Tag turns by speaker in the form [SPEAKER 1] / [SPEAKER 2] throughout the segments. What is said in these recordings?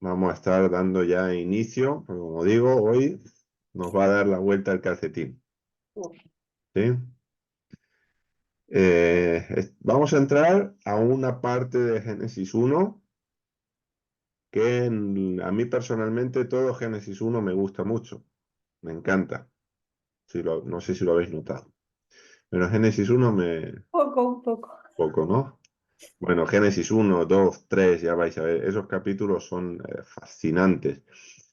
[SPEAKER 1] vamos a estar dando ya inicio, porque como digo, hoy nos va a dar la vuelta al calcetín. ¿Sí? Vamos a entrar a una parte de Génesis 1 que a mí personalmente todo Génesis 1 me gusta mucho, me encanta. No sé si lo habéis notado, pero Génesis 1 me...
[SPEAKER 2] Un poco.
[SPEAKER 1] poco, ¿no? Bueno, Génesis 1, 2, 3, ya vais a ver, esos capítulos son fascinantes.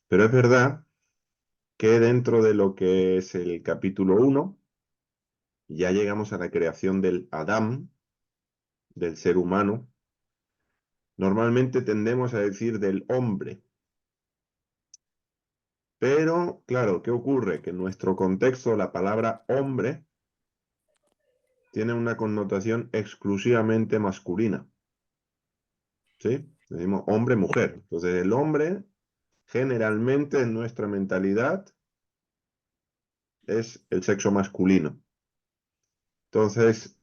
[SPEAKER 1] Pero es verdad que dentro de lo que es el capítulo 1, ya llegamos a la creación del Adán, del ser humano. Normalmente tendemos a decir del hombre. Pero, claro, ¿qué ocurre? Que en nuestro contexto la palabra hombre tiene una connotación exclusivamente masculina. ¿Sí? Decimos hombre-mujer. Entonces, el hombre, generalmente en nuestra mentalidad, es el sexo masculino. Entonces,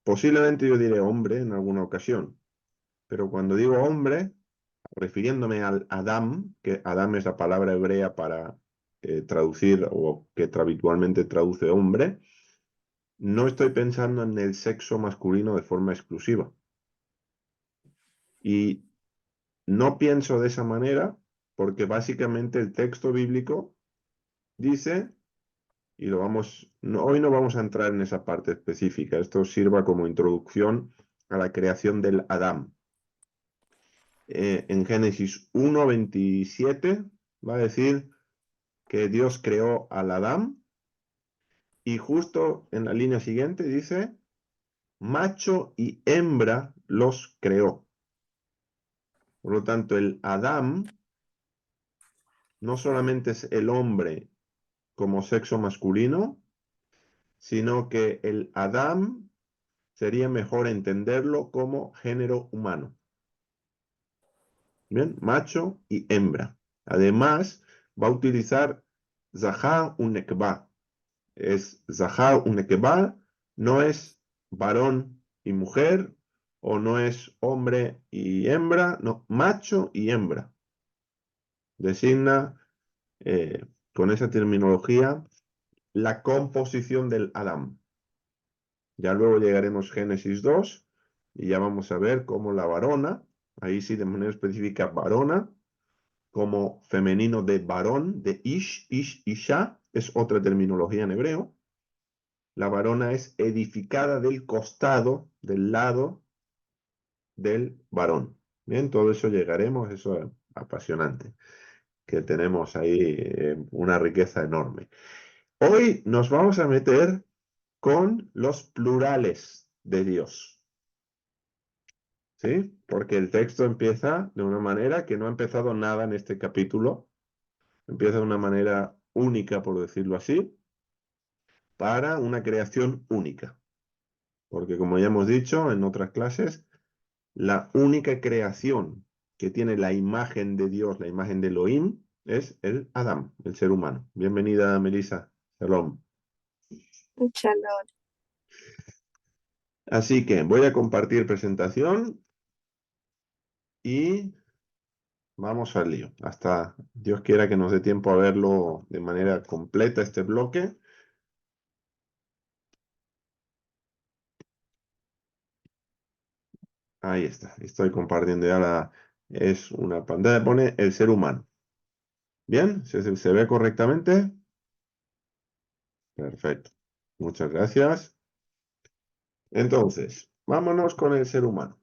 [SPEAKER 1] posiblemente yo diré hombre en alguna ocasión. Pero cuando digo hombre, refiriéndome al Adam, que Adam es la palabra hebrea para traducir o que habitualmente traduce hombre, no estoy pensando en el sexo masculino de forma exclusiva. Y no pienso de esa manera porque básicamente el texto bíblico dice, y hoy no vamos a entrar en esa parte específica, esto sirva como introducción a la creación del Adán. En Génesis 1:27 va a decir que Dios creó al Adán y justo en la línea siguiente dice, macho y hembra los creó. Por lo tanto, el Adán no solamente es el hombre como sexo masculino, sino que el Adán sería mejor entenderlo como género humano. Bien, macho y hembra. Además, va a utilizar Zahar Unekba. Es Zahar Unekba, no es varón y mujer, o no es hombre y hembra, no, macho y hembra. Designa con esa terminología la composición del Adán. Ya luego llegaremos a Génesis 2 y ya vamos a ver cómo la varona, ahí sí de manera específica varona, como femenino de varón, de isha, es otra terminología en hebreo. La varona es edificada del costado, del lado del varón. Bien, todo eso llegaremos, eso es apasionante, que tenemos ahí una riqueza enorme. Hoy nos vamos a meter con los plurales de Dios. ¿Sí? Porque el texto empieza de una manera que no ha empezado nada en este capítulo. Empieza de una manera única, por decirlo así, para una creación única. Porque como ya hemos dicho en otras clases, la única creación que tiene la imagen de Dios, la imagen de Elohim, es el Adán, el ser humano. Bienvenida, Melissa. Shalom.
[SPEAKER 2] Shalom.
[SPEAKER 1] Así que voy a compartir presentación y vamos al lío. Hasta Dios quiera que nos dé tiempo a verlo de manera completa este bloque. Ahí está. Estoy compartiendo ya es una pantalla. Pone el ser humano. ¿Bien? ¿Se ve correctamente? Perfecto. Muchas gracias. Entonces, vámonos con el ser humano.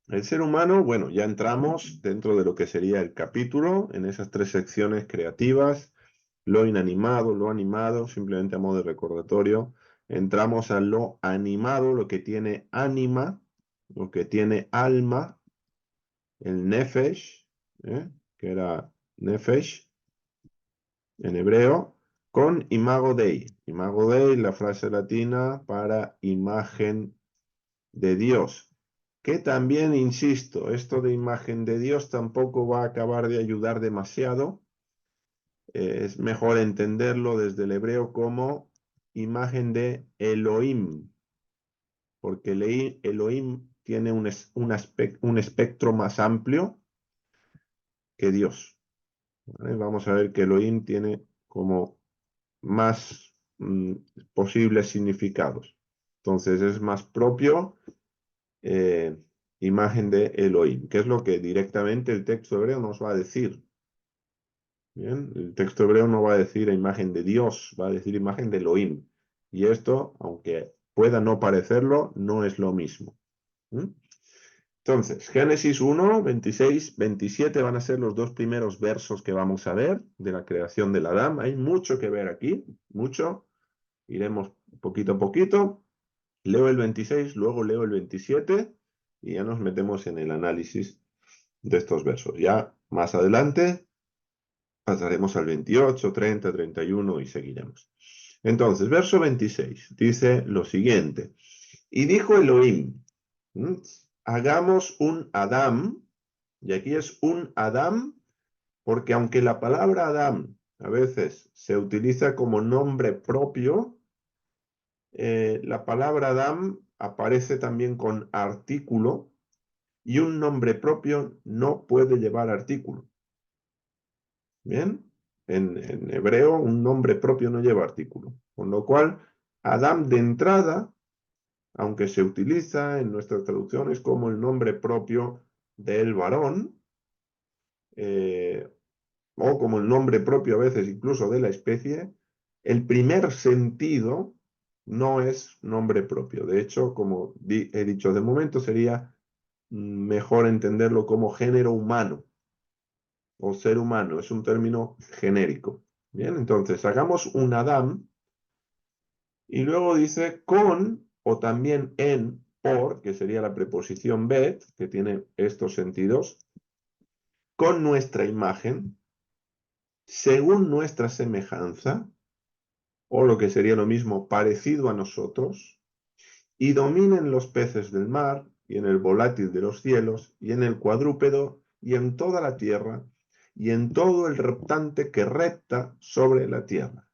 [SPEAKER 1] El ser humano, bueno, ya entramos dentro de lo que sería el capítulo, en esas tres secciones creativas, lo inanimado, lo animado, simplemente a modo de recordatorio. Entramos a lo animado, lo que tiene ánima, lo que tiene alma, el nefesh, que era nefesh en hebreo, con imago Dei. Imago Dei, la frase latina para imagen de Dios. Que también, insisto, esto de imagen de Dios tampoco va a acabar de ayudar demasiado. Es mejor entenderlo desde el hebreo como imagen de Elohim, porque Elohim tiene un espectro más amplio que Dios. ¿Vale? Vamos a ver que Elohim tiene como más posibles significados. Entonces es más propio imagen de Elohim, que es lo que directamente el texto hebreo nos va a decir. Bien, el texto hebreo no va a decir imagen de Dios, va a decir imagen de Elohim. Y esto, aunque pueda no parecerlo, no es lo mismo. ¿Mm? Entonces, Génesis 1, 26, 27 van a ser los dos primeros versos que vamos a ver de la creación del Adán. Hay mucho que ver aquí, mucho. Iremos poquito a poquito. Leo el 26, luego leo el 27 y ya nos metemos en el análisis de estos versos. Ya más adelante pasaremos al 28, 30, 31 y seguiremos. Entonces, verso 26 dice lo siguiente. Y dijo Elohim, hagamos un Adán, y aquí es un Adán, porque aunque la palabra Adán a veces se utiliza como nombre propio, la palabra Adán aparece también con artículo, y un nombre propio no puede llevar artículo. ¿Bien? En hebreo un nombre propio no lleva artículo. Con lo cual, Adán de entrada, aunque se utiliza en nuestras traducciones como el nombre propio del varón, o como el nombre propio a veces incluso de la especie, el primer sentido no es nombre propio. De hecho, como he dicho de momento, sería mejor entenderlo como género humano o ser humano, es un término genérico. Bien, entonces hagamos un Adán y luego dice con o también en, por, que sería la preposición bet, que tiene estos sentidos, con nuestra imagen, según nuestra semejanza, o lo que sería lo mismo, parecido a nosotros, y dominen los peces del mar, y en el volátil de los cielos, y en el cuadrúpedo, y en toda la tierra, y en todo el reptante que repta sobre la tierra.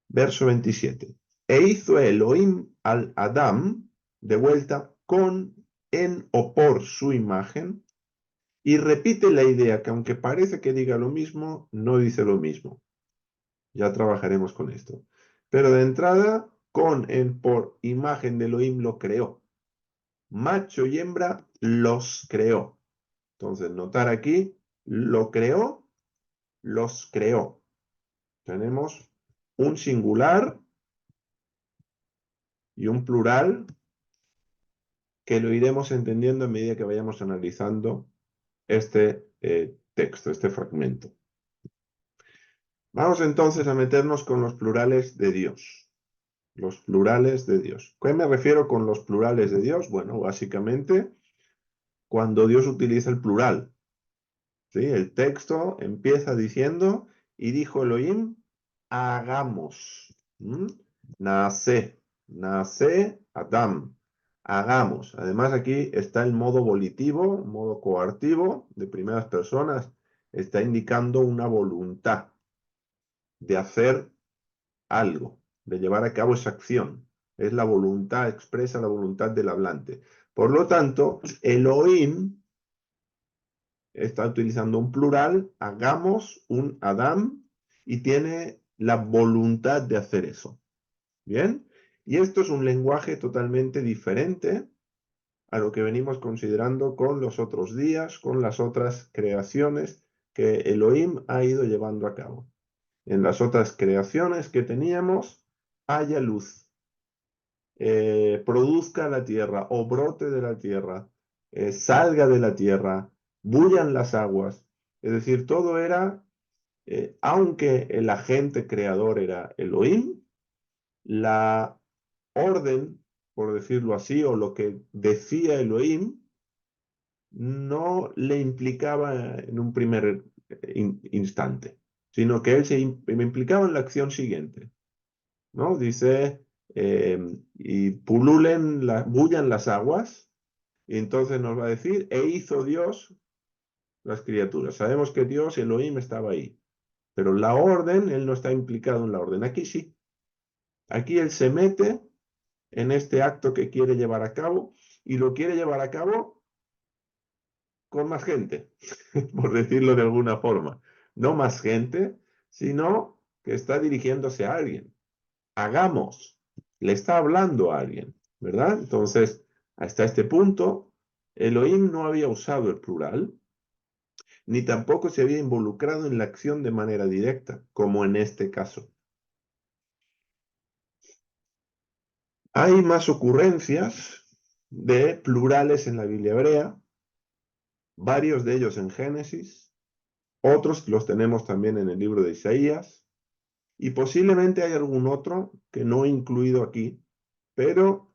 [SPEAKER 1] Verso 27. E hizo Elohim al Adán, de vuelta, con, en o por su imagen, y repite la idea que aunque parece que diga lo mismo, no dice lo mismo. Ya trabajaremos con esto. Pero de entrada, con, en, por imagen de Elohim lo creó. Macho y hembra los creó. Entonces, notar aquí, lo creó, los creó. Tenemos un singular y un plural que lo iremos entendiendo a medida que vayamos analizando este texto, este fragmento. Vamos entonces a meternos con los plurales de Dios. Los plurales de Dios. ¿Qué me refiero con los plurales de Dios? Bueno, básicamente cuando Dios utiliza el plural. ¿Sí? El texto empieza diciendo, y dijo Elohim, hagamos. Nace, nace Adam. Hagamos. Además aquí está el modo volitivo, modo coartivo de primeras personas. Está indicando una voluntad de hacer algo, de llevar a cabo esa acción. Es la voluntad, expresa la voluntad del hablante. Por lo tanto, Elohim está utilizando un plural, hagamos un Adam, y tiene la voluntad de hacer eso. ¿Bien? Y esto es un lenguaje totalmente diferente a lo que venimos considerando con los otros días, con las otras creaciones que Elohim ha ido llevando a cabo. En las otras creaciones que teníamos, haya luz, produzca la tierra o brote de la tierra, salga de la tierra, bullan las aguas. Es decir, todo era, aunque el agente creador era Elohim, la orden, por decirlo así, o lo que decía Elohim, no le implicaba en un primer instante, sino que él se implicaba en la acción siguiente, ¿no? Dice, y pululen, bullan las aguas, y entonces nos va a decir, e hizo Dios las criaturas. Sabemos que Dios, Elohim, estaba ahí, pero la orden, él no está implicado en la orden. Aquí sí. Aquí él se mete en este acto que quiere llevar a cabo, y lo quiere llevar a cabo con más gente, por decirlo de alguna forma. No más gente, sino que está dirigiéndose a alguien. Hagamos, le está hablando a alguien, ¿verdad? Entonces, hasta este punto, Elohim no había usado el plural, ni tampoco se había involucrado en la acción de manera directa, como en este caso. Hay más ocurrencias de plurales en la Biblia hebrea, varios de ellos en Génesis, otros los tenemos también en el libro de Isaías, y posiblemente hay algún otro que no he incluido aquí, pero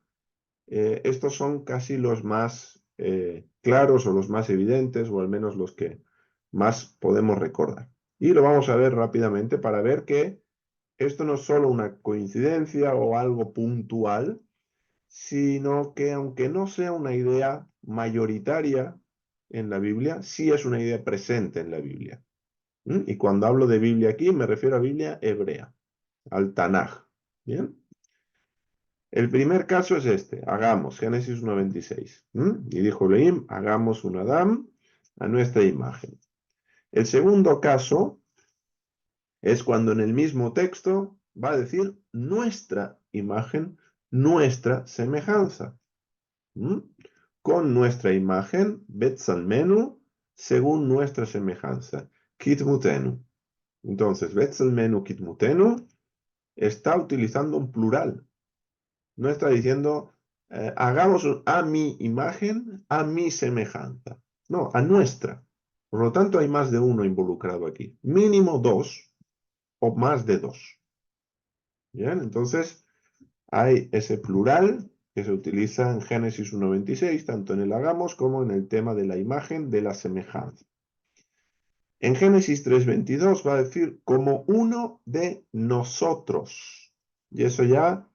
[SPEAKER 1] estos son casi los más claros o los más evidentes, o al menos los que más podemos recordar. Y lo vamos a ver rápidamente para ver que esto no es solo una coincidencia o algo puntual, sino que aunque no sea una idea mayoritaria en la Biblia, sí es una idea presente en la Biblia. Y cuando hablo de Biblia aquí, me refiero a Biblia hebrea, al Tanaj. ¿Bien? El primer caso es este, hagamos, Génesis 1:26. Y dijo Elohim, hagamos un Adán a nuestra imagen. El segundo caso es cuando en el mismo texto va a decir nuestra imagen, nuestra semejanza. Con nuestra imagen, Betzalmenu, según nuestra semejanza, Kitmutenu. Entonces, Betzalmenu, Kitmutenu, está utilizando un plural. No está diciendo, hagamos a mi imagen, a mi semejanza. No, a nuestra. Por lo tanto, hay más de uno involucrado aquí. Mínimo dos o más de dos. Bien, entonces hay ese plural que se utiliza en Génesis 1:26, tanto en el hagamos como en el tema de la imagen de la semejanza. En Génesis 3:22 va a decir como uno de nosotros. Y eso ya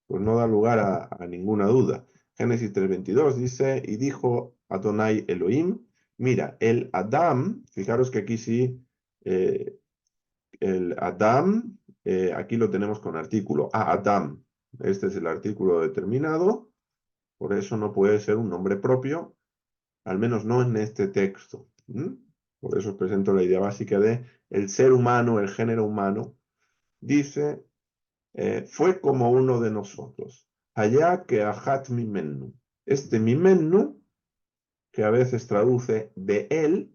[SPEAKER 1] pues no da lugar a ninguna duda. Génesis 3:22 dice, y dijo Adonai Elohim, mira, el Adam, fijaros que aquí sí, el Adam, aquí lo tenemos con artículo, a Adam. Este es el artículo determinado, por eso no puede ser un nombre propio, al menos no en este texto. Por eso os presento la idea básica de el ser humano, el género humano. Dice, fue como uno de nosotros. Allá que ajat mimenu. Este mimenu, que a veces traduce de él,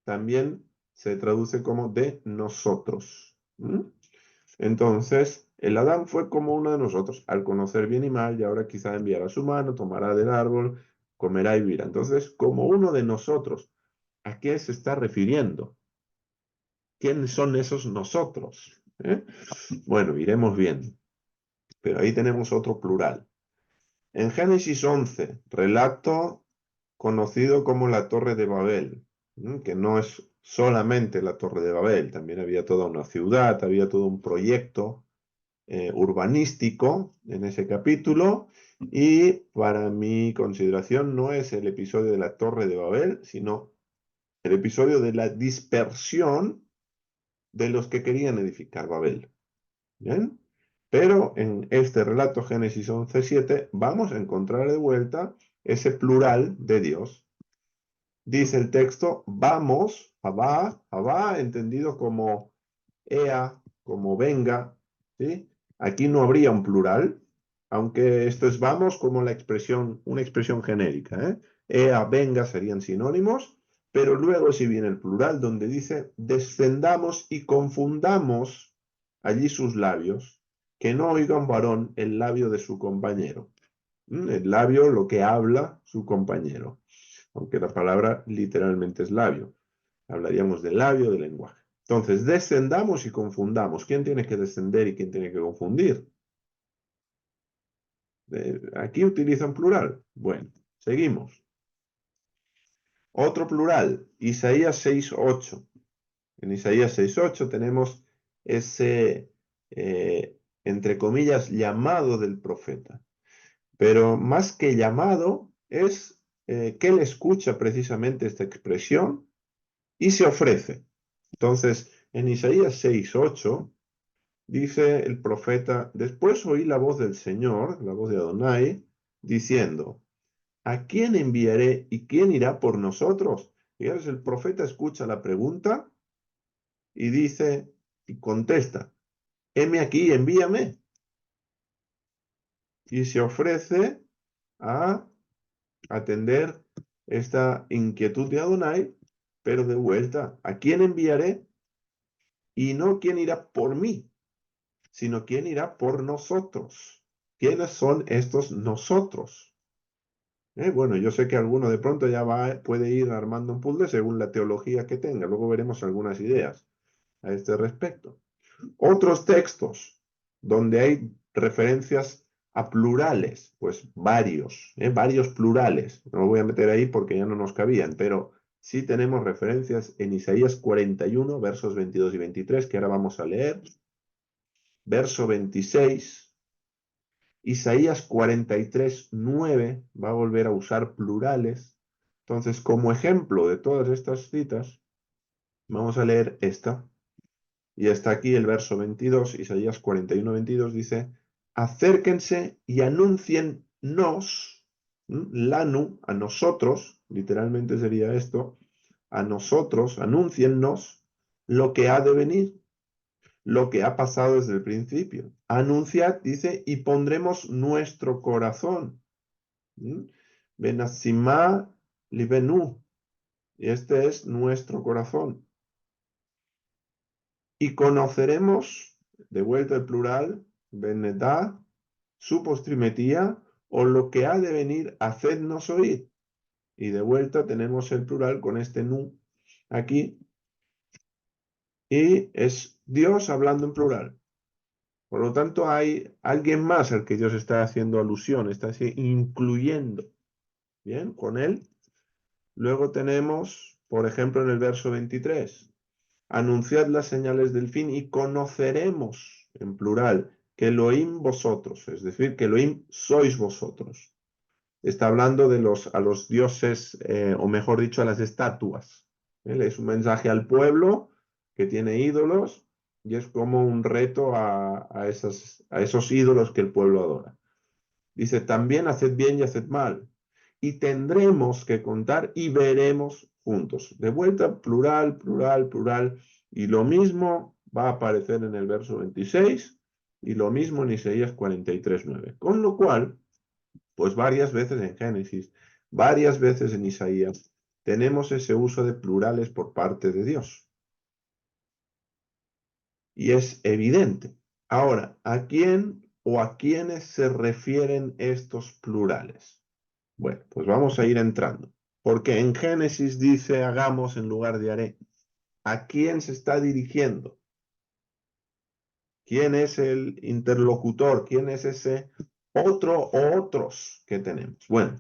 [SPEAKER 1] también se traduce como de nosotros. Entonces, el Adán fue como uno de nosotros, al conocer bien y mal, y ahora quizá enviará su mano, tomará del árbol, comerá y vivirá. Entonces, como uno de nosotros, ¿a qué se está refiriendo? ¿Quiénes son esos nosotros? Bueno, iremos viendo. Pero ahí tenemos otro plural. En Génesis 11, relato conocido como la Torre de Babel, que no es solamente la Torre de Babel, también había toda una ciudad, había todo un proyecto urbanístico en ese capítulo, y para mi consideración no es el episodio de la Torre de Babel, sino el episodio de la dispersión de los que querían edificar Babel. ¿Bien? Pero en este relato, Génesis 11:7, vamos a encontrar de vuelta ese plural de Dios. Dice el texto, vamos, Abba, entendido como ea, como venga, ¿sí? Aquí no habría un plural, aunque esto es vamos como la expresión, una expresión genérica, Ea, venga serían sinónimos, pero luego sí viene el plural donde dice, descendamos y confundamos allí sus labios, que no oiga un varón el labio de su compañero. El labio, lo que habla su compañero, aunque la palabra literalmente es labio. Hablaríamos del labio, del lenguaje. Entonces, descendamos y confundamos. ¿Quién tiene que descender y quién tiene que confundir? Aquí utilizan plural. Bueno, seguimos. Otro plural, Isaías 6:8. En Isaías 6:8 tenemos ese, entre comillas, llamado del profeta. Pero más que llamado, es que él escucha precisamente esta expresión y se ofrece. Entonces, en Isaías 6:8 dice el profeta, después oí la voz del Señor, la voz de Adonai, diciendo, ¿a quién enviaré y quién irá por nosotros? Y entonces el profeta escucha la pregunta y dice, y contesta, heme aquí, envíame. Y se ofrece a atender esta inquietud de Adonai, pero de vuelta, ¿a quién enviaré? Y no quién irá por mí, sino quién irá por nosotros. ¿Quiénes son estos nosotros? Bueno, yo sé que alguno de pronto ya puede ir armando un puzzle según la teología que tenga. Luego veremos algunas ideas a este respecto. Otros textos donde hay referencias a plurales, pues varios plurales. No lo voy a meter ahí porque ya no nos cabían, pero sí tenemos referencias en Isaías 41, versos 22 y 23, que ahora vamos a leer. Verso 26, Isaías 43, 9, va a volver a usar plurales. Entonces, como ejemplo de todas estas citas, vamos a leer esta. Y está aquí el verso 22, Isaías 41, 22, dice, acérquense y anunciennos, lanu, a nosotros, literalmente sería esto, a nosotros, anúnciennos lo que ha de venir, lo que ha pasado desde el principio. Anunciad, dice, y pondremos nuestro corazón. Benasimá libenu. Y este es nuestro corazón. Y conoceremos, de vuelta el plural, benedá, su postrimetía, o lo que ha de venir, hacednos oír. Y de vuelta tenemos el plural con este nu aquí. Y es Dios hablando en plural. Por lo tanto, hay alguien más al que Dios está haciendo alusión, está incluyendo, ¿bien? Con él. Luego tenemos, por ejemplo, en el verso 23, anunciad las señales del fin y conoceremos, en plural, que Elohim vosotros, es decir, que Elohim sois vosotros. Está hablando de a los dioses, o mejor dicho, a las estatuas. Es un mensaje al pueblo que tiene ídolos y es como un reto a esos ídolos que el pueblo adora. Dice, también haced bien y haced mal. Y tendremos que contar y veremos juntos. De vuelta, plural, plural, plural. Y lo mismo va a aparecer en el verso 26 y lo mismo en Isaías 43, 9. Con lo cual, pues varias veces en Génesis, varias veces en Isaías, tenemos ese uso de plurales por parte de Dios. Y es evidente. Ahora, ¿a quién o a quiénes se refieren estos plurales? Bueno, pues vamos a ir entrando. Porque en Génesis dice hagamos en lugar de haré. ¿A quién se está dirigiendo? ¿Quién es el interlocutor? ¿Quién es ese otro o otros que tenemos? Bueno,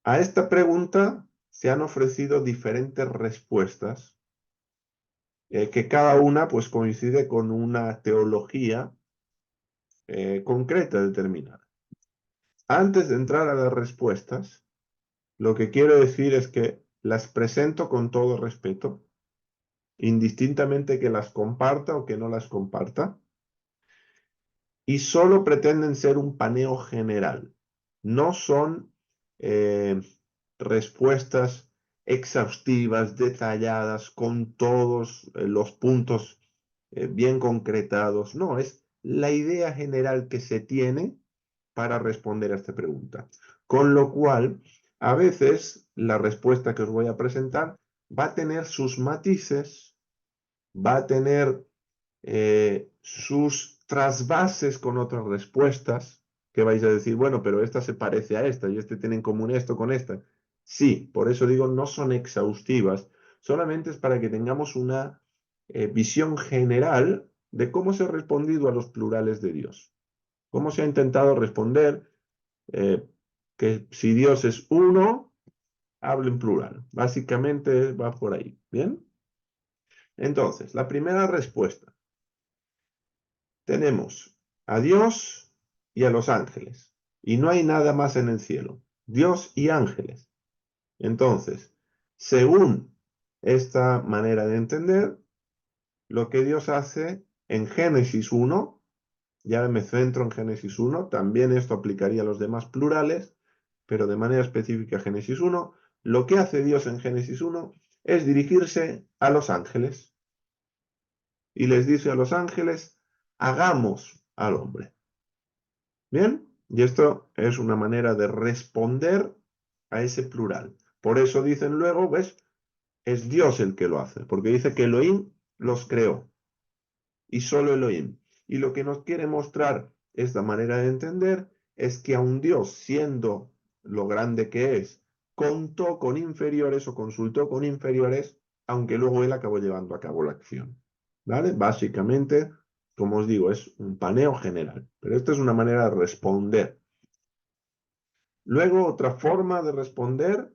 [SPEAKER 1] a esta pregunta se han ofrecido diferentes respuestas, que cada una pues coincide con una teología concreta, determinada. Antes de entrar a las respuestas, lo que quiero decir es que las presento con todo respeto, indistintamente que las comparta o que no las comparta, y solo pretenden ser un paneo general. No son respuestas exhaustivas, detalladas, con todos los puntos bien concretados. No, es la idea general que se tiene para responder a esta pregunta. Con lo cual, a veces la respuesta que os voy a presentar va a tener sus matices, va a tener sus trasvases con otras respuestas, que vais a decir, bueno, pero esta se parece a esta y este tiene en común esto con esta. Sí, por eso digo, no son exhaustivas, solamente es para que tengamos una visión general de cómo se ha respondido a los plurales de Dios. Cómo se ha intentado responder que si Dios es uno, hable en plural. Básicamente va por ahí. ¿Bien? Entonces, la primera respuesta. Tenemos a Dios y a los ángeles. Y no hay nada más en el cielo. Dios y ángeles. Entonces, según esta manera de entender, lo que Dios hace en Génesis 1, ya me centro en Génesis 1, también esto aplicaría a los demás plurales, pero de manera específica Génesis 1, lo que hace Dios en Génesis 1 es dirigirse a los ángeles y les dice a los ángeles, hagamos al hombre. ¿Bien? Y esto es una manera de responder a ese plural. Por eso dicen luego, ¿ves? Es Dios el que lo hace, porque dice que Elohim los creó, y solo Elohim. Y lo que nos quiere mostrar esta manera de entender es que aun Dios, siendo lo grande que es, contó con inferiores o consultó con inferiores, aunque luego él acabó llevando a cabo la acción. ¿Vale? Básicamente, como os digo, es un paneo general, pero esta es una manera de responder. Luego, otra forma de responder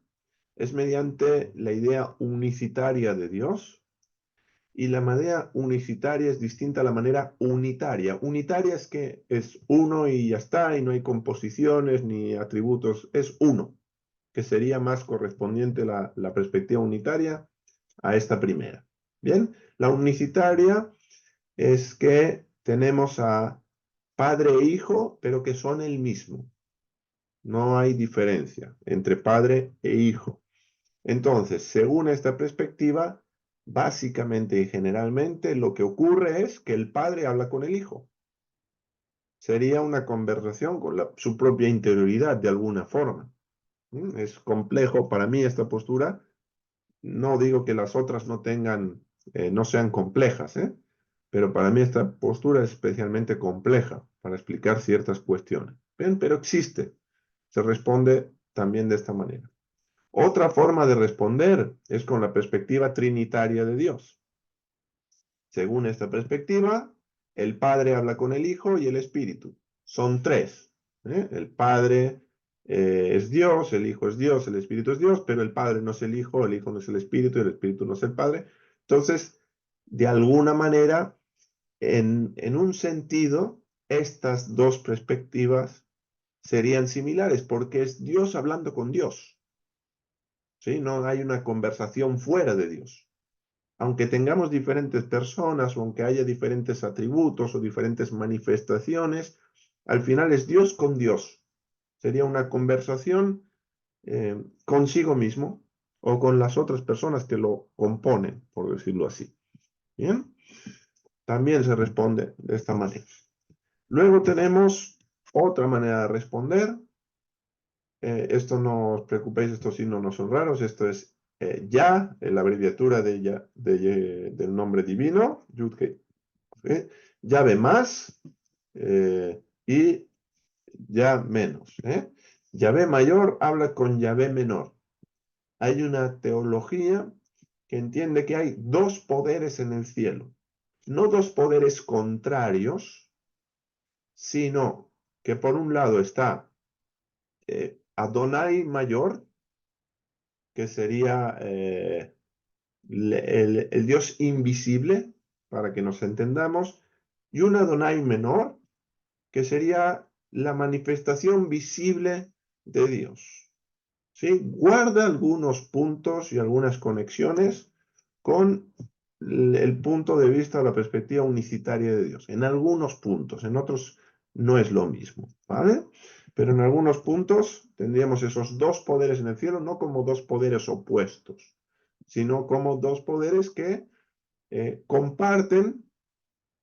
[SPEAKER 1] es mediante la idea unicitaria de Dios, y la manera unicitaria es distinta a la manera unitaria. Unitaria es que es uno y ya está, y no hay composiciones ni atributos, es uno, que sería más correspondiente la perspectiva unitaria a esta primera. Bien, la unicitaria es que tenemos a padre e hijo, pero que son el mismo. No hay diferencia entre padre e hijo. Entonces, según esta perspectiva, básicamente y generalmente lo que ocurre es que el padre habla con el hijo. Sería una conversación con su propia interioridad de alguna forma. Es complejo para mí esta postura. No digo que las otras no tengan, no sean complejas, pero para mí esta postura es especialmente compleja para explicar ciertas cuestiones. Bien, pero existe. Se responde también de esta manera. Otra forma de responder es con la perspectiva trinitaria de Dios. Según esta perspectiva, el Padre habla con el Hijo y el Espíritu. Son tres. El Padre es Dios, el Hijo es Dios, el Espíritu es Dios, pero el Padre no es el Hijo no es el Espíritu y el Espíritu no es el Padre. Entonces, de alguna manera, en un sentido, estas dos perspectivas serían similares porque es Dios hablando con Dios. ¿Sí? No hay una conversación fuera de Dios. Aunque tengamos diferentes personas o aunque haya diferentes atributos o diferentes manifestaciones, al final es Dios con Dios. Sería una conversación consigo mismo o con las otras personas que lo componen, por decirlo así. Bien, también se responde de esta manera. Luego tenemos otra manera de responder. Esto no os preocupéis, estos signos no son raros, esto es Ya, la abreviatura del nombre divino, Yud-He, Yahvé más y Ya menos. Yahvé mayor habla con Yahvé menor. Hay una teología que entiende que hay dos poderes en el cielo, no dos poderes contrarios, sino que por un lado está Adonai mayor, que sería el Dios invisible, para que nos entendamos, y un Adonai menor, que sería la manifestación visible de Dios. ¿Sí? Guarda algunos puntos y algunas conexiones con el punto de vista o la perspectiva unicitaria de Dios. En algunos puntos, en otros no es lo mismo, ¿vale? Pero en algunos puntos tendríamos esos dos poderes en el cielo, no como dos poderes opuestos, sino como dos poderes que comparten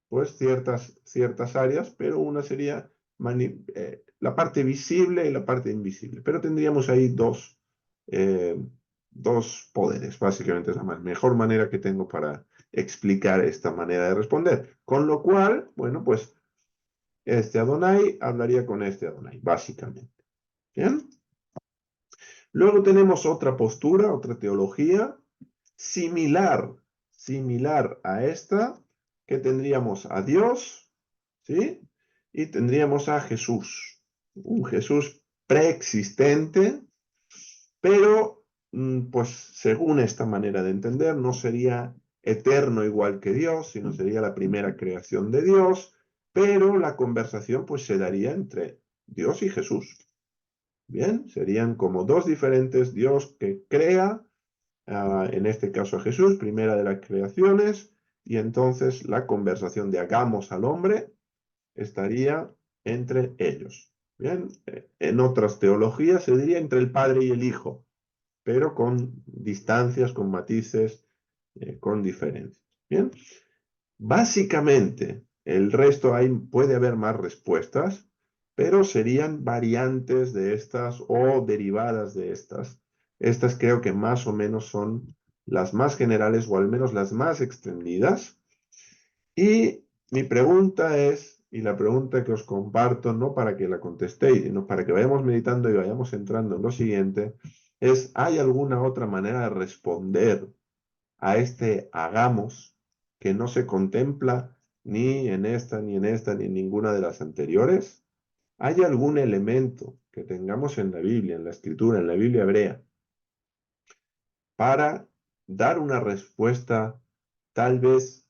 [SPEAKER 1] pues ciertas áreas, pero una sería la parte visible y la parte invisible. Pero tendríamos ahí dos poderes, básicamente es la mejor manera que tengo para explicar esta manera de responder. Con lo cual, bueno, pues este Adonai hablaría con este Adonai, básicamente. ¿Bien? Luego tenemos otra postura, otra teología similar a esta, que tendríamos a Dios, ¿sí? Y tendríamos a Jesús, un Jesús preexistente, pero pues según esta manera de entender, no sería eterno igual que Dios, sino sería la primera creación de Dios, pero la conversación pues se daría entre Dios y Jesús. Bien, serían como dos diferentes Dios que crea, en este caso a Jesús, primera de las creaciones, y entonces la conversación de hagamos al hombre estaría entre ellos. Bien, en otras teologías se diría entre el Padre y el Hijo, pero con distancias, con matices, con diferencias. Bien, básicamente, el resto puede haber más respuestas, pero serían variantes de estas o derivadas de estas. Estas creo que más o menos son las más generales o al menos las más extendidas. Y mi pregunta es, y la pregunta que os comparto, no para que la contestéis, sino para que vayamos meditando y vayamos entrando en lo siguiente, es, ¿hay alguna otra manera de responder a este hagamos que no se contempla ni en esta, ni en esta, ni en ninguna de las anteriores? ¿Hay algún elemento que tengamos en la Biblia, en la Escritura, en la Biblia hebrea, para dar una respuesta tal vez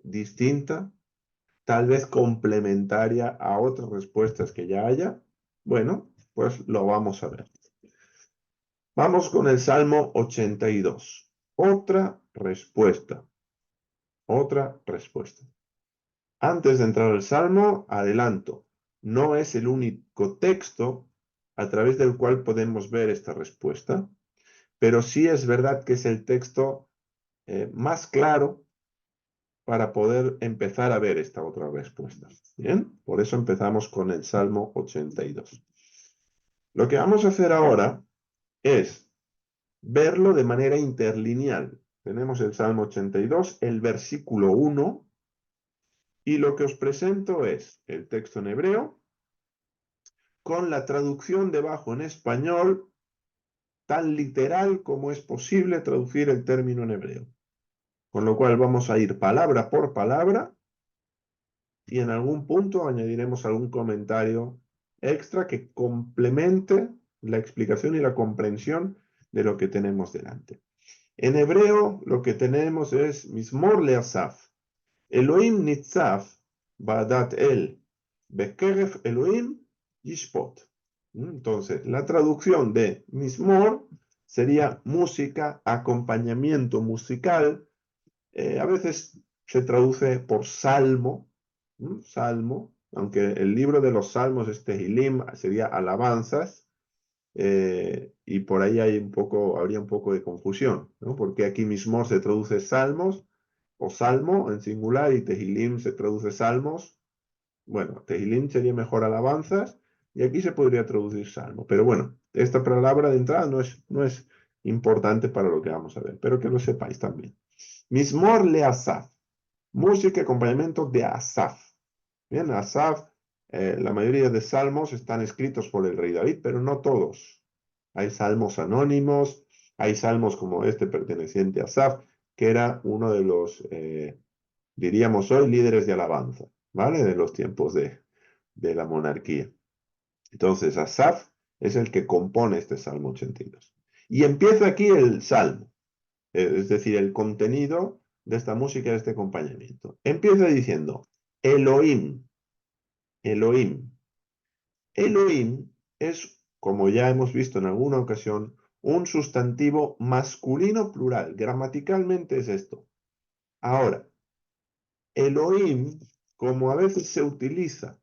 [SPEAKER 1] distinta, tal vez complementaria a otras respuestas que ya haya? Bueno, pues lo vamos a ver. Vamos con el Salmo 82. Otra respuesta. Otra respuesta. Antes de entrar al Salmo, adelanto, no es el único texto a través del cual podemos ver esta respuesta, pero sí es verdad que es el texto más claro para poder empezar a ver esta otra respuesta. Bien, por eso empezamos con el Salmo 82. Lo que vamos a hacer ahora es verlo de manera interlineal. Tenemos el Salmo 82, el versículo 1, y lo que os presento es el texto en hebreo con la traducción debajo en español tan literal como es posible traducir el término en hebreo. Con lo cual vamos a ir palabra por palabra y en algún punto añadiremos algún comentario extra que complemente la explicación y la comprensión de lo que tenemos delante. En hebreo lo que tenemos es Mismor leasaf. Elohim nitzaf ba'adat el. Bekeref Elohim yishpot. Entonces, la traducción de Mismor sería música, acompañamiento musical. A veces se traduce por salmo, salmo, aunque el libro de los salmos es Tehilim, sería alabanzas, y por ahí habría un poco de confusión, ¿no? Porque aquí mismo se traduce salmos o salmo en singular y Tehilim se traduce salmos. Bueno, Tehilim sería mejor alabanzas y aquí se podría traducir salmo. Pero bueno, esta palabra de entrada no es importante para lo que vamos a ver, pero que lo sepáis también. Mismor le Asaf, música y acompañamiento de Asaf. Bien, Asaf, la mayoría de salmos están escritos por el rey David, pero no todos. Hay salmos anónimos, hay salmos como este perteneciente a Asaf, que era uno de los, diríamos hoy, líderes de alabanza, ¿vale? De los tiempos de la monarquía. Entonces, Asaf es el que compone este Salmo 82. Y empieza aquí el salmo, es decir, el contenido de esta música, de este acompañamiento. Empieza diciendo, Elohim, Elohim. Elohim es, como ya hemos visto en alguna ocasión, un sustantivo masculino plural. Gramaticalmente es esto. Ahora, Elohim, como a veces se utiliza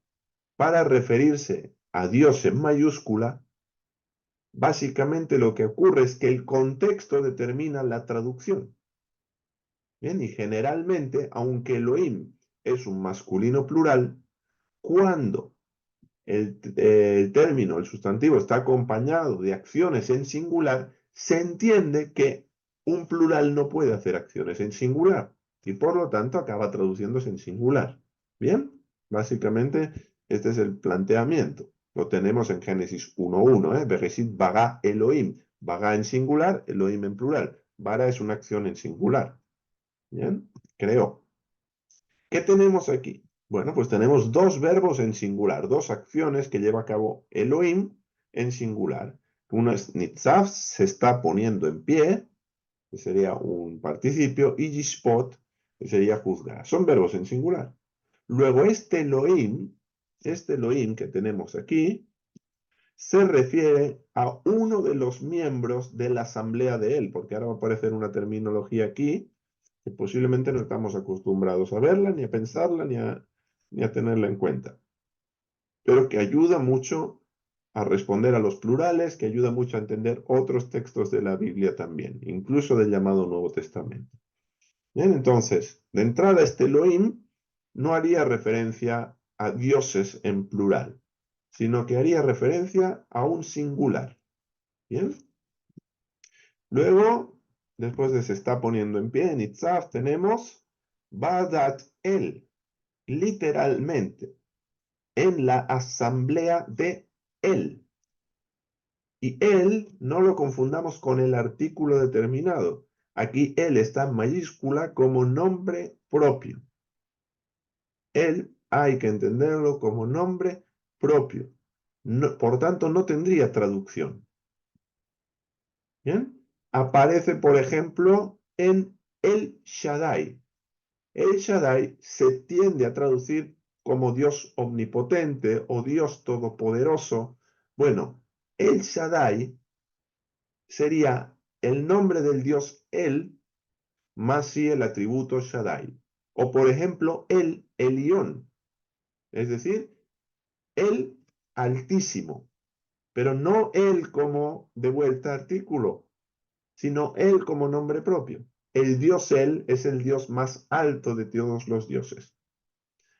[SPEAKER 1] para referirse a Dios en mayúscula, básicamente lo que ocurre es que el contexto determina la traducción. Bien, y generalmente, aunque Elohim es un masculino plural, cuando el término, el sustantivo, está acompañado de acciones en singular, se entiende que un plural no puede hacer acciones en singular y por lo tanto acaba traduciéndose en singular. Bien, básicamente este es el planteamiento. Lo tenemos en Génesis 1.1, Bereshit bara Elohim. Bara en singular, Elohim en plural. Bara es una acción en singular. Bien, creo. ¿Qué tenemos aquí? Bueno, pues tenemos dos verbos en singular, dos acciones que lleva a cabo Elohim en singular. Uno es nitzaf, se está poniendo en pie, que sería un participio, y yishpot, que sería juzgar. Son verbos en singular. Luego este Elohim que tenemos aquí, se refiere a uno de los miembros de la asamblea de él, porque ahora va a aparecer una terminología aquí que posiblemente no estamos acostumbrados a verla, ni a pensarla, ni a tenerla en cuenta. pero que ayuda mucho a responder a los plurales, que ayuda mucho a entender otros textos de la Biblia también, incluso del llamado Nuevo Testamento. Bien, entonces, de entrada, este Elohim no haría referencia a dioses en plural, sino que haría referencia a un singular. Bien. Luego, después de se está poniendo en pie, en Itzaf tenemos Badat El, literalmente, en la asamblea de él. Y él no lo confundamos con el artículo determinado. Aquí él está en mayúscula como nombre propio. Él hay que entenderlo como nombre propio. Por tanto, no tendría traducción. ¿Bien? Aparece, por ejemplo, en El Shaddai. El Shaddai se tiende a traducir como Dios omnipotente o Dios todopoderoso. Bueno, El Shaddai sería el nombre del Dios El más sí el atributo Shaddai. O por ejemplo, el Elión, es decir, el Altísimo, pero no él como de vuelta artículo, sino él como nombre propio. El Dios Él es el Dios más alto de todos los dioses.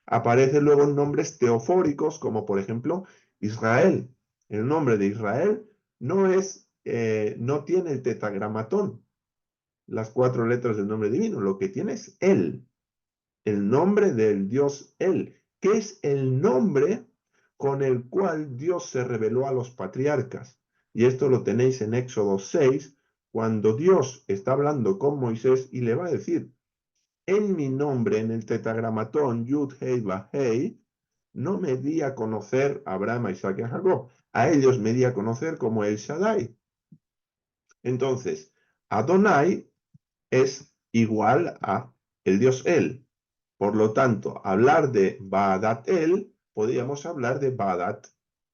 [SPEAKER 1] Aparecen luego nombres teofóricos, como por ejemplo Israel. El nombre de Israel no tiene el tetragramatón, las 4 letras del nombre divino. Lo que tiene es Él, el nombre del Dios Él, que es el nombre con el cual Dios se reveló a los patriarcas. Y esto lo tenéis en Éxodo 6, cuando Dios está hablando con Moisés y le va a decir: en mi nombre, en el tetragramatón Yud Hei Vav Hei, no me di a conocer a Abraham, a Isaac y a Jacob. A ellos me di a conocer como El Shaddai. Entonces, Adonai es igual a el Dios El. Por lo tanto, hablar de Badat El, podríamos hablar de Badat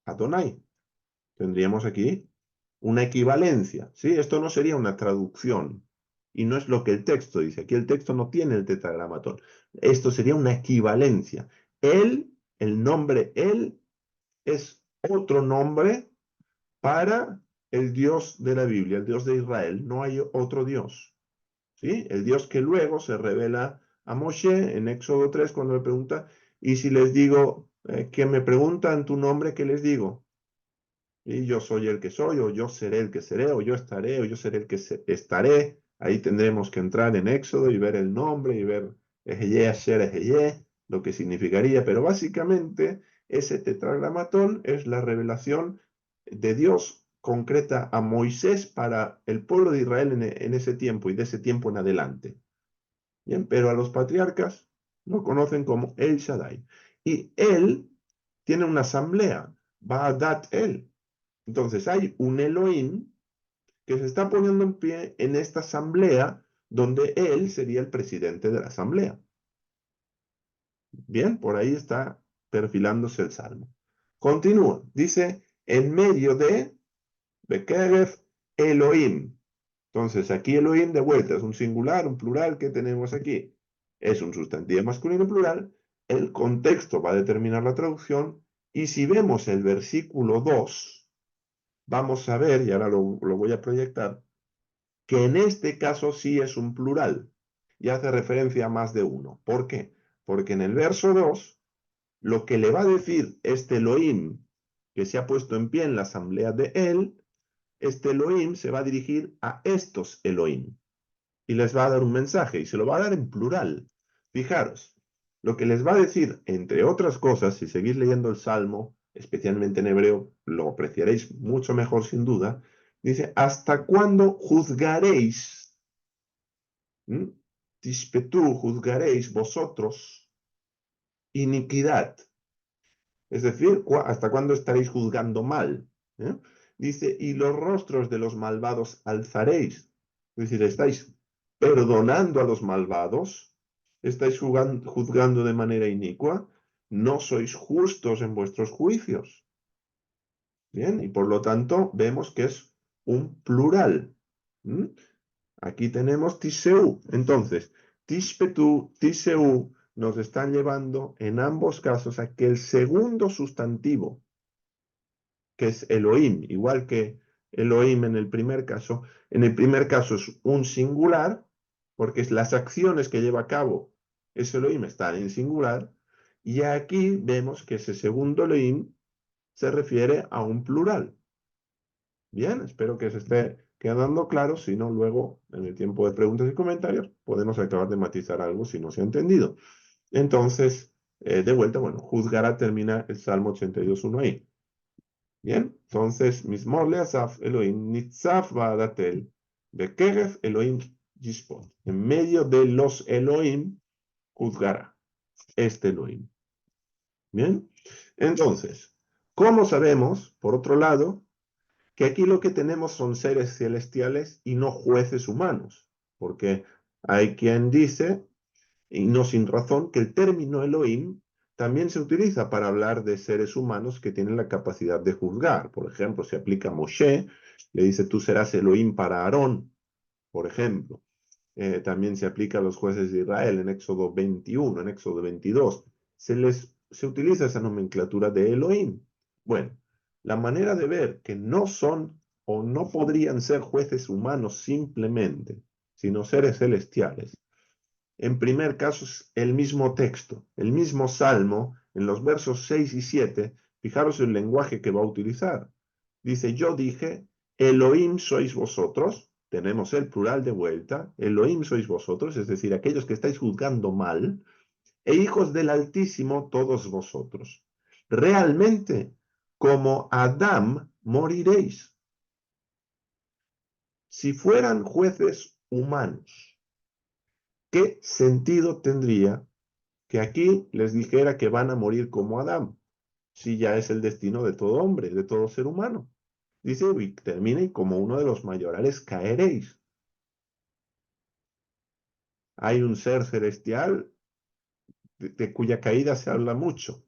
[SPEAKER 1] Adonai. Tendríamos aquí una equivalencia, ¿sí? Esto no sería una traducción y no es lo que el texto dice. Aquí el texto no tiene el tetragramatón. Esto sería una equivalencia. Él, el nombre Él, es otro nombre para el Dios de la Biblia, el Dios de Israel. No hay otro Dios, ¿sí? El Dios que luego se revela a Moshe en Éxodo 3 cuando le pregunta: y si les digo que me preguntan tu nombre, ¿qué les digo? Y yo soy el que soy, o yo seré el que seré, o yo estaré, o yo seré el que estaré. Ahí tendremos que entrar en Éxodo y ver el nombre y ver Ejeye, Asher, Ejeye, lo que significaría. Pero básicamente ese tetragramatón es la revelación de Dios concreta a Moisés para el pueblo de Israel en ese tiempo y de ese tiempo en adelante. Bien, pero a los patriarcas lo conocen como El Shaddai. Y él tiene una asamblea, Ba'adat El. Entonces hay un Elohim que se está poniendo en pie en esta asamblea donde él sería el presidente de la asamblea. Bien, por ahí está perfilándose el salmo. Continúa, dice, en medio de Bekeref Elohim. Entonces aquí Elohim de vuelta es un singular, un plural que tenemos aquí. Es un sustantivo masculino plural. El contexto va a determinar la traducción. Y si vemos el versículo 2, vamos a ver, y ahora lo voy a proyectar, que en este caso sí es un plural y hace referencia a más de uno. ¿Por qué? Porque en el verso 2, lo que le va a decir este Elohim que se ha puesto en pie en la asamblea de él, este Elohim se va a dirigir a estos Elohim y les va a dar un mensaje y se lo va a dar en plural. Fijaros, lo que les va a decir, entre otras cosas, si seguís leyendo el Salmo, especialmente en hebreo, lo apreciaréis mucho mejor sin duda. Dice: ¿hasta cuándo juzgaréis? Tishpetú, juzgaréis vosotros iniquidad. Es decir, ¿hasta cuándo estaréis juzgando mal? ¿Eh? Dice: y los rostros de los malvados alzaréis. Es decir, estáis perdonando a los malvados, estáis juzgando de manera inicua, no sois justos en vuestros juicios. Bien, y por lo tanto vemos que es un plural. Aquí tenemos tiseu. Entonces, tishpetu, tiseu, nos están llevando en ambos casos a que el segundo sustantivo, que es Elohim, igual que Elohim en el primer caso es un singular, porque es las acciones que lleva a cabo ese Elohim están en singular, y aquí vemos que ese segundo Elohim se refiere a un plural. Bien, espero que se esté quedando claro, si no, luego en el tiempo de preguntas y comentarios podemos acabar de matizar algo si no se ha entendido. Entonces, de vuelta, bueno, juzgará termina el Salmo 82.1 ahí. Bien, entonces, Mismor leasaf Elohim nitzaf ba'adatel bekeref Elohim yishpot. En medio de los Elohim juzgará este Elohim. Bien, entonces, ¿cómo sabemos, por otro lado, que aquí lo que tenemos son seres celestiales y no jueces humanos? Porque hay quien dice, y no sin razón, que el término Elohim también se utiliza para hablar de seres humanos que tienen la capacidad de juzgar. Por ejemplo, se aplica a Moshe, le dice, tú serás Elohim para Aarón, por ejemplo. También se aplica a los jueces de Israel en Éxodo 21, en Éxodo 22. Se utiliza esa nomenclatura de Elohim. Bueno, la manera de ver que no son o no podrían ser jueces humanos simplemente, sino seres celestiales. En primer caso es el mismo texto, el mismo salmo, en los versos 6 y 7, fijaros el lenguaje que va a utilizar. Dice, yo dije, Elohim sois vosotros, tenemos el plural de vuelta, Elohim sois vosotros, es decir, aquellos que estáis juzgando mal, e hijos del Altísimo todos vosotros. Realmente, como Adán, moriréis. Si fueran jueces humanos, ¿qué sentido tendría que aquí les dijera que van a morir como Adán, si ya es el destino de todo hombre, de todo ser humano? Dice, y termina y como uno de los mayorales caeréis. Hay un ser celestial de cuya caída se habla mucho,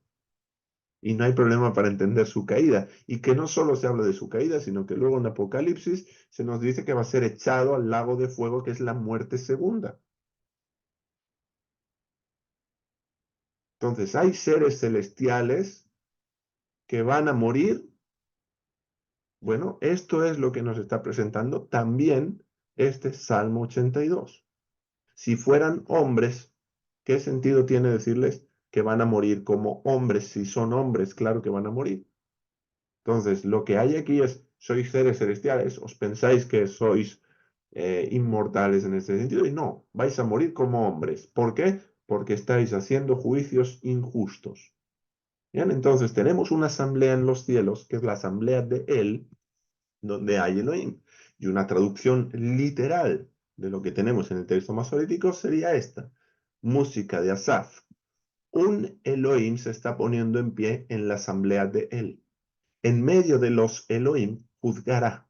[SPEAKER 1] y no hay problema para entender su caída, y que no solo se habla de su caída, sino que luego en Apocalipsis se nos dice que va a ser echado al lago de fuego, que es la muerte segunda. Entonces, hay seres celestiales que van a morir. Bueno, esto es lo que nos está presentando también este Salmo 82. Si fueran hombres, ¿qué sentido tiene decirles que van a morir como hombres? Si son hombres, claro que van a morir. Entonces, lo que hay aquí es, sois seres celestiales, os pensáis que sois inmortales en este sentido, y no, vais a morir como hombres. ¿Por qué? Porque estáis haciendo juicios injustos. Bien, entonces tenemos una asamblea en los cielos, que es la asamblea de Él, donde hay Elohim. Y una traducción literal de lo que tenemos en el texto masorético sería esta: música de Asaf. Un Elohim se está poniendo en pie en la asamblea de Él. En medio de los Elohim juzgará.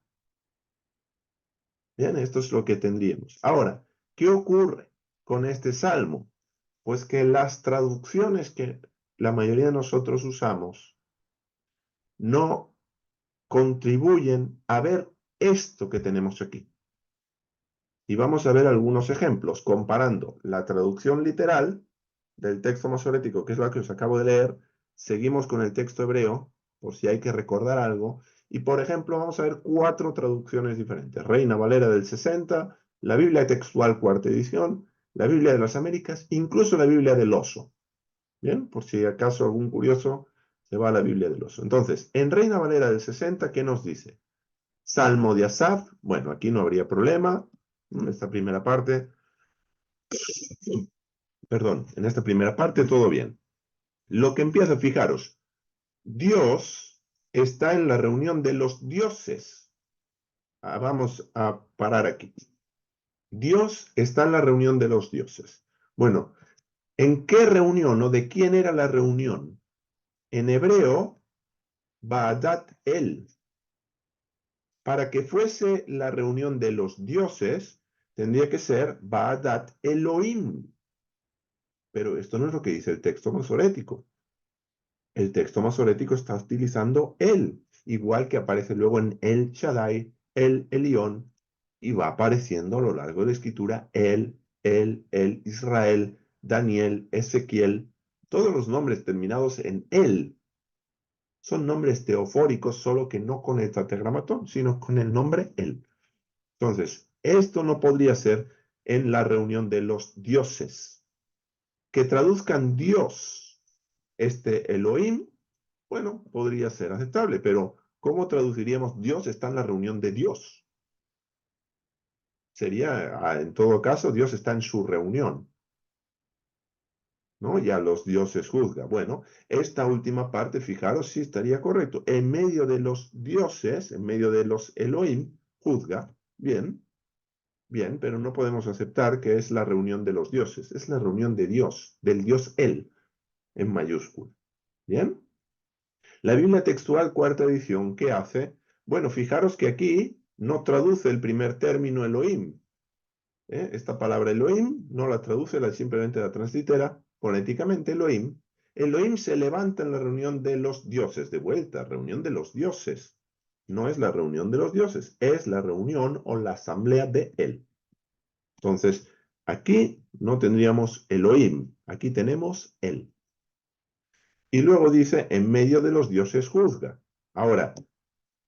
[SPEAKER 1] Bien, esto es lo que tendríamos. Ahora, ¿qué ocurre con este salmo? Pues que las traducciones que la mayoría de nosotros usamos no contribuyen a ver esto que tenemos aquí. Y vamos a ver algunos ejemplos, comparando la traducción literal del texto masorético, que es la que os acabo de leer, seguimos con el texto hebreo, por si hay que recordar algo, y por ejemplo vamos a ver 4 traducciones diferentes. Reina Valera del 60, la Biblia textual cuarta edición, la Biblia de las Américas, incluso la Biblia del Oso. Bien, por si acaso algún curioso se va a la Biblia del Oso. Entonces, en Reina Valera del 60, ¿qué nos dice? Salmo de Asaf, bueno, aquí no habría problema, en esta primera parte, perdón, en esta primera parte todo bien. Lo que empieza, fijaros, Dios está en la reunión de los dioses. Vamos a parar aquí. Dios está en la reunión de los dioses. Bueno, ¿en qué reunión o de quién era la reunión? En hebreo, Ba'adat El. Para que fuese la reunión de los dioses, tendría que ser Ba'adat Elohim. Pero esto no es lo que dice el texto masorético. El texto masorético está utilizando el, igual que aparece luego en el Shaddai, el Elión, y va apareciendo a lo largo de la escritura el Israel, Daniel, Ezequiel, todos los nombres terminados en él son nombres teofóricos, solo que no con el tetragramatón, sino con el nombre él. Entonces, esto no podría ser en la reunión de los dioses. Que traduzcan Dios, Elohim, bueno, podría ser aceptable, pero ¿cómo traduciríamos Dios está en la reunión de Dios? Sería, en todo caso, Dios está en su reunión, ¿no? Y a los dioses juzga. Bueno, esta última parte, fijaros, sí estaría correcto. En medio de los dioses, en medio de los Elohim, juzga. Bien, bien, pero no podemos aceptar que es la reunión de los dioses. Es la reunión de Dios, del Dios Él, en mayúscula. Bien. La Biblia textual, cuarta edición, ¿qué hace? Bueno, fijaros que aquí no traduce el primer término Elohim. Esta palabra Elohim no la traduce, simplemente la translitera fonéticamente Elohim. Elohim se levanta en la reunión de los dioses, de vuelta, reunión de los dioses. No es la reunión de los dioses, es la reunión o la asamblea de él. Entonces, aquí no tendríamos Elohim, aquí tenemos él. Y luego dice, en medio de los dioses juzga. Ahora,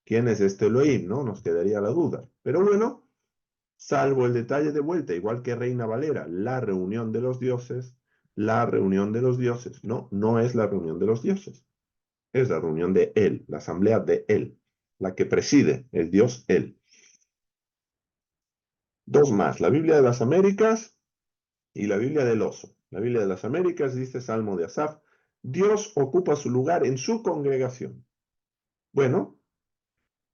[SPEAKER 1] ¿quién es este Elohim? ¿No? Nos quedaría la duda. Pero bueno, salvo el detalle de vuelta, igual que Reina Valera, la reunión de los dioses, la reunión de los dioses. No, no es la reunión de los dioses. Es la reunión de él, la asamblea de él, la que preside el Dios él. Dos más, la Biblia de las Américas y la Biblia del Oso. La Biblia de las Américas dice Salmo de Asaf, Dios ocupa su lugar en su congregación. Bueno,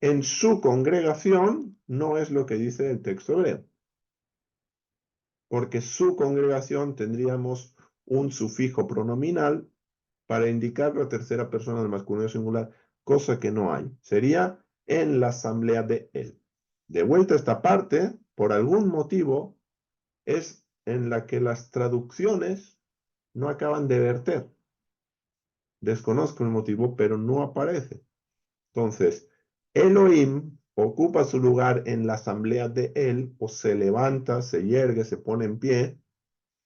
[SPEAKER 1] en su congregación no es lo que dice el texto hebreo, porque su congregación tendríamos un sufijo pronominal para indicar la tercera persona del masculino singular, cosa que no hay. Sería en la asamblea de él. De vuelta a esta parte, por algún motivo, es en la que las traducciones no acaban de verter. Desconozco el motivo, pero no aparece. Entonces, Elohim ocupa su lugar en la asamblea de él, o se levanta, se yergue, se pone en pie,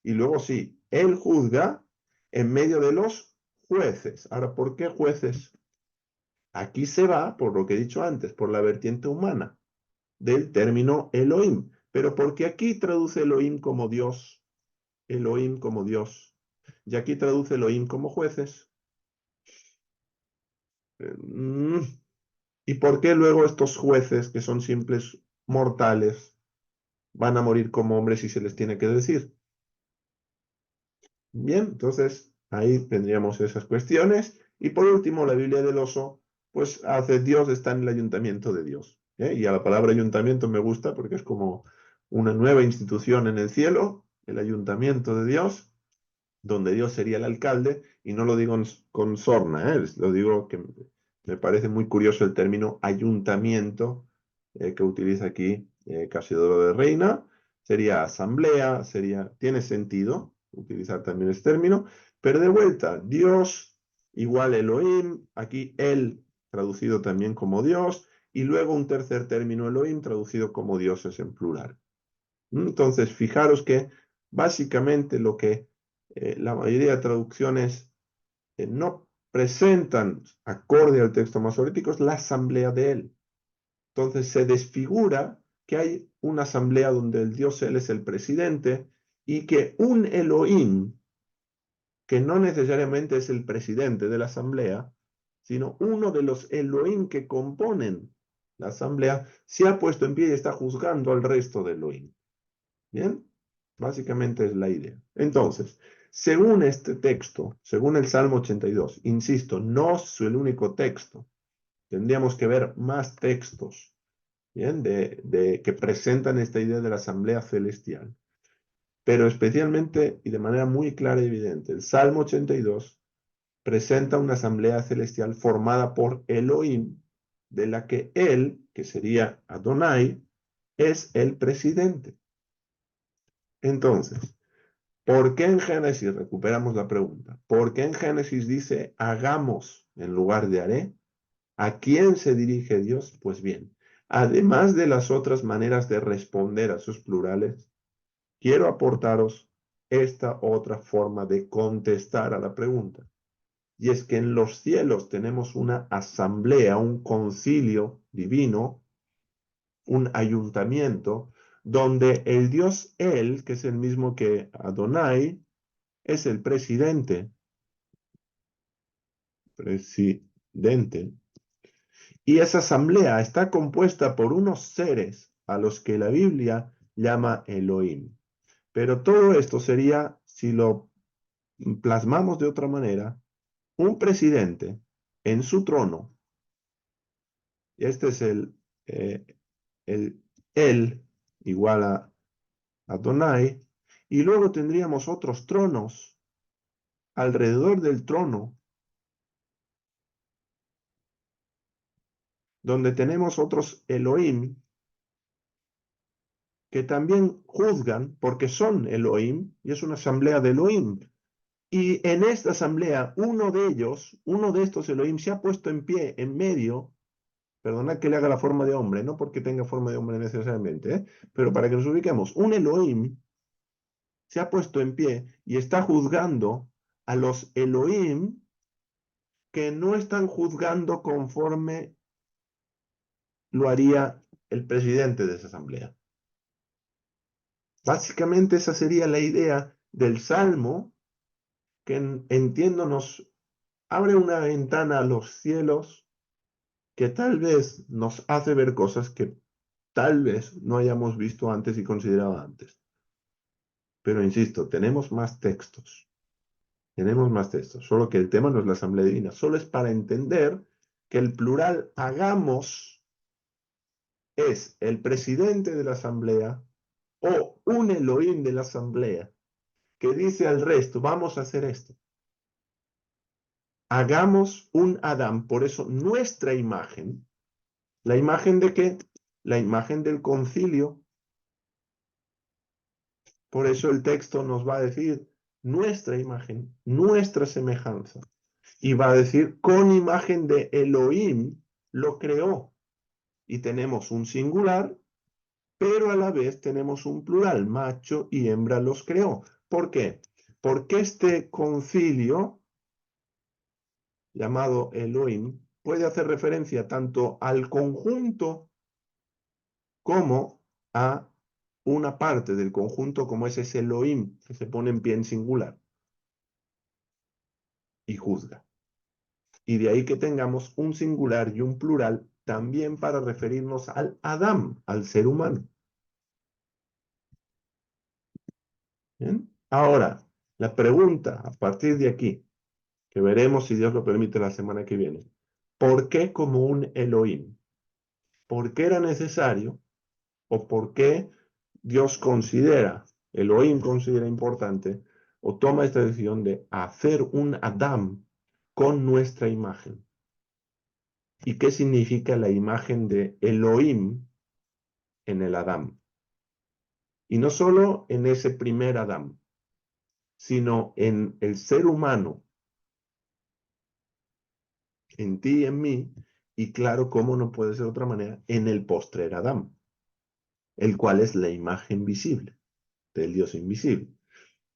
[SPEAKER 1] y luego sí, él juzga en medio de los jueces. Ahora, ¿por qué jueces? Aquí se va, por lo que he dicho antes, por la vertiente humana del término Elohim. Pero ¿por qué aquí traduce Elohim como Dios? Elohim como Dios. Y aquí traduce Elohim como jueces. ¿Y por qué luego estos jueces, que son simples mortales, van a morir como hombres y se les tiene que decir? Bien, entonces ahí tendríamos esas cuestiones. Y por último, la Biblia del Oso, pues hace Dios está en el ayuntamiento de Dios. Y a la palabra ayuntamiento me gusta porque es como una nueva institución en el cielo, el ayuntamiento de Dios, donde Dios sería el alcalde, y no lo digo con sorna, lo digo que me parece muy curioso el término ayuntamiento que utiliza aquí Casiodoro de Reina. Sería asamblea, tiene sentido utilizar también este término, pero de vuelta, Dios igual Elohim, aquí él traducido también como Dios, y luego un tercer término Elohim traducido como dioses en plural. Entonces, fijaros que básicamente lo que la mayoría de traducciones no presentan acorde al texto masorético es la asamblea de él. Entonces se desfigura que hay una asamblea donde el Dios él es el presidente y que un Elohim, que no necesariamente es el presidente de la asamblea, sino uno de los Elohim que componen la asamblea, se ha puesto en pie y está juzgando al resto de Elohim. ¿Bien? Básicamente es la idea. Entonces, según este texto, según el Salmo 82, insisto, no es el único texto. Tendríamos que ver más textos, ¿bien? Que presentan esta idea de la asamblea celestial. Pero especialmente y de manera muy clara y evidente, el Salmo 82 presenta una asamblea celestial formada por Elohim, de la que él, que sería Adonai, es el presidente. Entonces, ¿por qué en Génesis, recuperamos la pregunta, por qué en Génesis dice hagamos en lugar de haré? ¿A quién se dirige Dios? Pues bien, además de las otras maneras de responder a sus plurales, quiero aportaros esta otra forma de contestar a la pregunta. Y es que en los cielos tenemos una asamblea, un concilio divino, un ayuntamiento, donde el Dios Él, que es el mismo que Adonai, es el presidente. Y esa asamblea está compuesta por unos seres a los que la Biblia llama Elohim. Pero todo esto sería, si lo plasmamos de otra manera, un presidente en su trono. Este es eh, él igual a Adonai. Y luego tendríamos otros tronos alrededor del trono, donde tenemos otros Elohim que también juzgan, porque son Elohim, y es una asamblea de Elohim. Y en esta asamblea, uno de ellos, uno de estos Elohim, se ha puesto en pie, en medio, perdona que le haga la forma de hombre, no porque tenga forma de hombre necesariamente, pero para que nos ubiquemos, un Elohim se ha puesto en pie y está juzgando a los Elohim que no están juzgando conforme lo haría el presidente de esa asamblea. Básicamente esa sería la idea del Salmo, que entiendo nos abre una ventana a los cielos que tal vez nos hace ver cosas que tal vez no hayamos visto antes y considerado antes. Pero insisto, tenemos más textos. Tenemos más textos. Solo que el tema no es la Asamblea Divina. Solo es para entender que el plural hagamos es el presidente de la Asamblea o un Elohim de la Asamblea que dice al resto, vamos a hacer esto. Hagamos un Adán. Por eso nuestra imagen, ¿la imagen de qué? La imagen del concilio. Por eso el texto nos va a decir nuestra imagen, nuestra semejanza. Y va a decir con imagen de Elohim lo creó. Y tenemos un singular, pero a la vez tenemos un plural, macho y hembra los creó. ¿Por qué? Porque este concilio, llamado Elohim, puede hacer referencia tanto al conjunto como a una parte del conjunto, como es ese Elohim, que se pone en pie en singular y juzga. Y de ahí que tengamos un singular y un plural también para referirnos al Adán, al ser humano. ¿Bien? Ahora, la pregunta a partir de aquí, que veremos si Dios lo permite la semana que viene. ¿Por qué como un Elohim? ¿Por qué era necesario o por qué Dios considera, Elohim considera importante o toma esta decisión de hacer un Adán con nuestra imagen? ¿Y qué significa la imagen de Elohim en el Adán? Y no solo en ese primer Adán, sino en el ser humano, en ti y en mí, y claro, cómo no puede ser de otra manera, en el postrer Adán, el cual es la imagen visible del Dios invisible.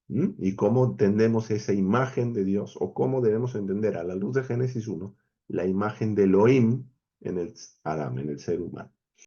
[SPEAKER 1] Y cómo entendemos esa imagen de Dios, o cómo debemos entender a la luz de Génesis 1, la imagen de Elohim en el Adán, en el ser humano.